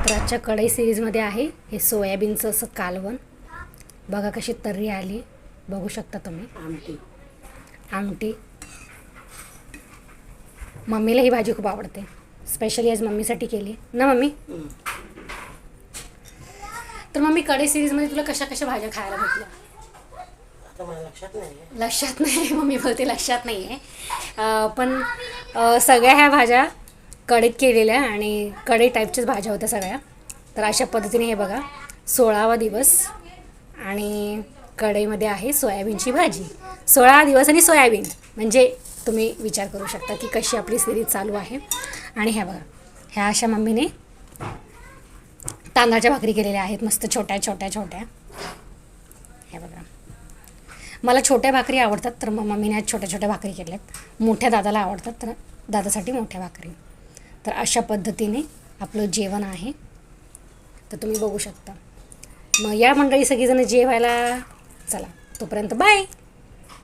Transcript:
तर आजच्या कढई सिरीजमध्ये आहे हे सोयाबीनचं असं कालवण. बघा कशी तर्री आली, बघू शकता तुम्ही. आमटी. मम्मीला ही भाजी खूप आवडते, स्पेशली आज मम्मीसाठी केली ना मम्मी. तर मम्मी कढई सिरीजमध्ये तुला कशा कशा भाज्या खायला भेटल्या? लक्षात नाही मम्मी बोलते लक्षात नाही आहे. पण सगळ्या ह्या भाज्या कढईत केलेल्या आणि कढई टाईपच्याच भाज्या होत्या सगळ्या. तर अशा पद्धतीने हे बघा 16वा दिवस आणि कढईमध्ये आहे सोयाबीनची भाजी. 16 दिवस आणि सोयाबीन म्हणजे तुम्ही विचार करू शकता की कशी आपली सिरीज चालू आहे. आणि ह्या बघा ह्या अशा मम्मीने तांदळाच्या भाकरी केलेल्या आहेत, मस्त छोट्या छोट्या छोट्या. हे बघा मला छोट्या भाकरी आवडतात, तर मग मम्मीने आज छोट्या छोट्या भाकरी केल्यात. मोठ्या दादाला आवडतात, तर दादासाठी मोठ्या भाकरी. तर अशा पद्धतीने आपलं जेवण आहे, तर तुम्ही बघू शकता. मग या मंडळी सगळीजण जेवायला चला, तोपर्यंत बाय.